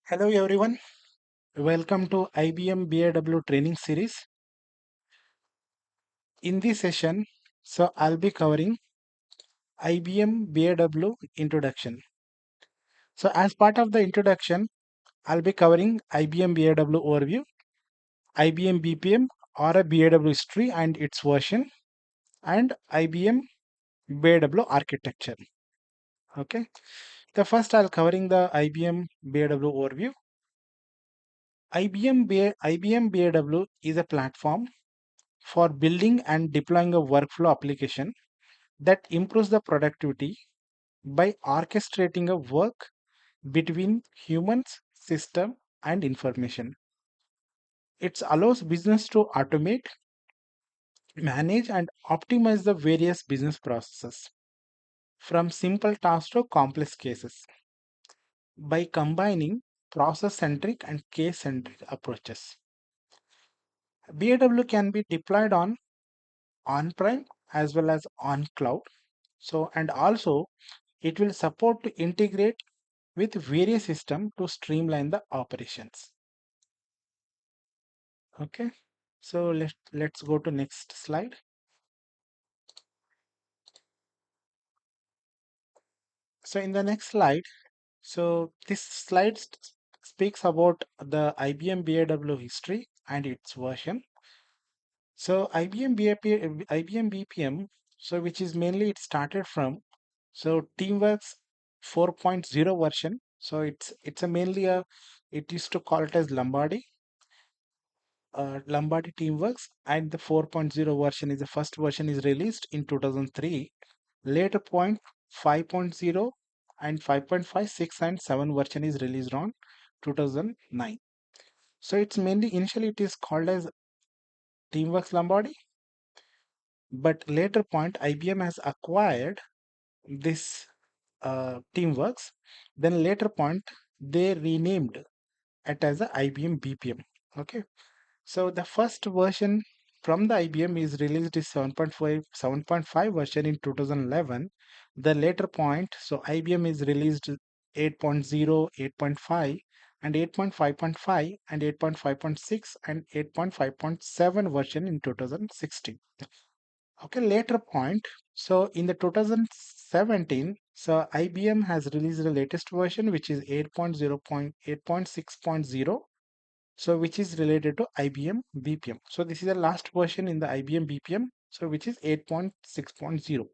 Hello everyone, welcome to IBM BAW training series. In this session, I'll be covering IBM BAW introduction. So as part of the introduction, I'll be covering IBM BAW Overview, IBM BPM or a BAW history and its version, and IBM BAW Architecture. Okay, the first I'll covering the IBM BAW Overview. IBM BAW is a platform for building and deploying a workflow application that improves the productivity by orchestrating a work between humans, system, and information. It allows business to automate, manage, and optimize the various business processes from simple tasks to complex cases by combining process-centric and case-centric approaches. BAW can be deployed on on-prem as well as on cloud. And also it will support to integrate with various systems to streamline the operations. Okay, so let's go to next slide. So in the next slide, this slide speaks about the IBM BAW history and its version. So IBM BPM, so which is mainly it started from Teamworks 4.0 version. So it's a mainly a it used to call it as Lombardi Teamworks, and the 4.0 version is the first version is released in 2003. Later point 5.0 and 5.5, 6 and 7 version is released on 2009. So it's mainly initially it is called as Teamworks Lombardi, but later point IBM has acquired this Teamworks. Then later point they renamed it as the IBM BPM. Okay. So the first version from the IBM is released is 7.5 version in 2011. The later point, so IBM is released 8.0, 8.5 and 8.5.5 and 8.5.6 and 8.5.7 version in 2016. Okay, later point. So in the 2017, IBM has released the latest version which is 8.0.8.6.0, which is related to IBM BPM. So this is the last version in the IBM BPM, which is 8.6.0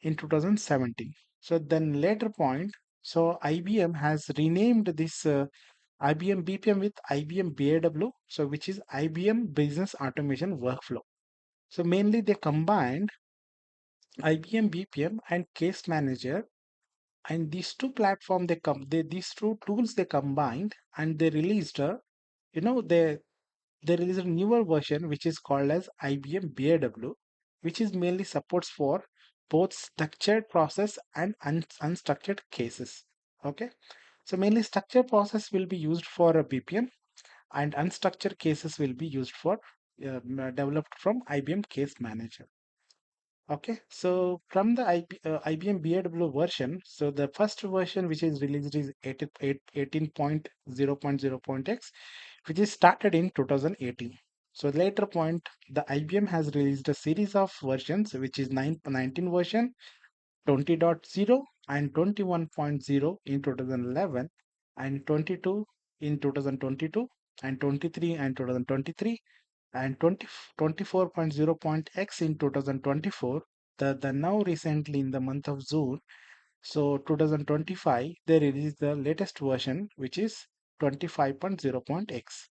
in 2017. So then later point, IBM has renamed this IBM BPM with IBM BAW, which is IBM Business Automation Workflow. So mainly they combined IBM BPM and Case Manager, and these two platform these two tools they combined and they released a you know they released a newer version which is called as IBM BAW, which is mainly supports for both structured process and unstructured cases. Okay, so mainly structured process will be used for a BPM and unstructured cases will be used for developed from IBM Case Manager. Okay, so from the IBM BAW version, so the first version which is released is 18.0.0.x, which is started in 2018. So later point, the IBM has released a series of versions, which is 19 version, 20.0 and 21.0 in 2011, and 22 in 2022, and 23 and 2023, and 24.0.x in 2024. The now recently in the month of June, 2025, they released the latest version which is 25.0.x.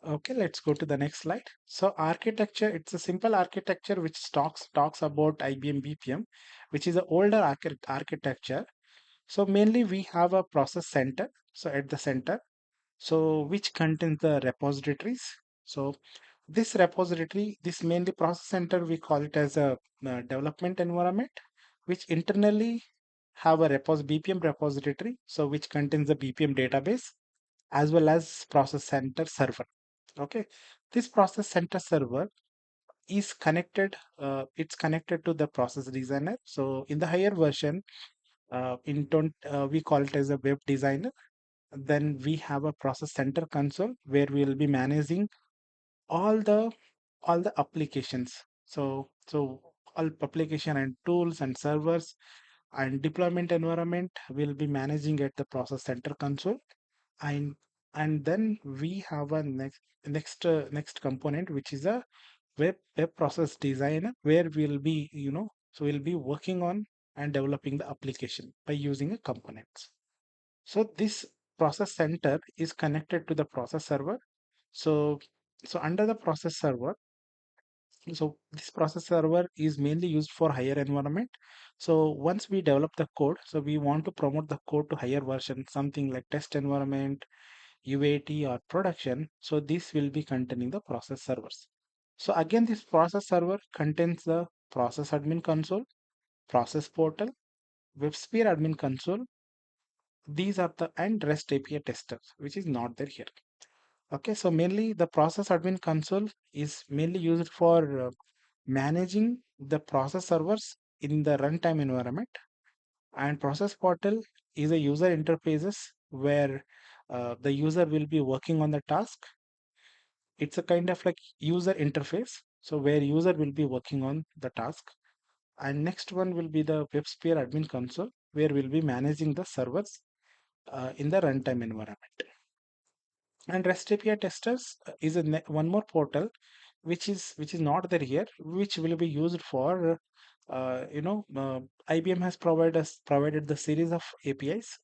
Okay, let's go to the next slide. So architecture, it's a simple architecture which talks about IBM BPM, which is an older architecture. So mainly we have a process center. So at the center, which contains the repositories. So this mainly process center, we call it as a development environment, which internally have a BPM repository, which contains the BPM database as well as process center server. Okay, this process center server is connected. It's connected to the process designer. So in the higher version, We call it as a web designer. Then we have a process center console where we will be managing all the all the applications. So all application and tools and servers and deployment environment will be managing at the process center console. And and then we have a next component, which is a web process designer, where we'll be, so we'll be working on and developing the application by using a components. So this process center is connected to the process server. So so under the process server, so this process server is mainly used for higher environment. So once we develop the code, so we want to promote the code to higher version, something like test environment, UAT, or production. So this will be containing the process servers. So again, this process server contains the process admin console, process portal, WebSphere admin console. These are the and REST API testers, which is not there here. Okay, so mainly the process admin console is mainly used for managing the process servers in the runtime environment, and process portal is a user interfaces where the user will be working on the task. It's a kind of like user interface, so where user will be working on the task. And next one will be the WebSphere admin console, where we'll be managing the servers in the runtime environment. And REST API testers is one more portal, which is not there here, which will be used for IBM has provided the series of APIs.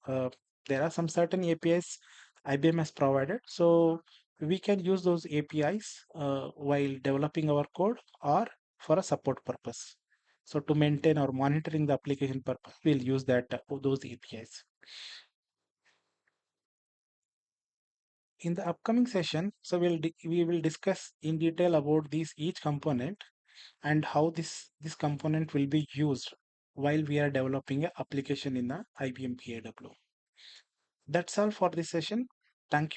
There are some certain APIs IBM has provided, so we can use those APIs while developing our code or for a support purpose. So to maintain or monitoring the application purpose, we'll use those APIs. In the upcoming session, so we will discuss in detail about these each component and how this component will be used while we are developing an application in the IBM BAW. That's all for this session. Thank you for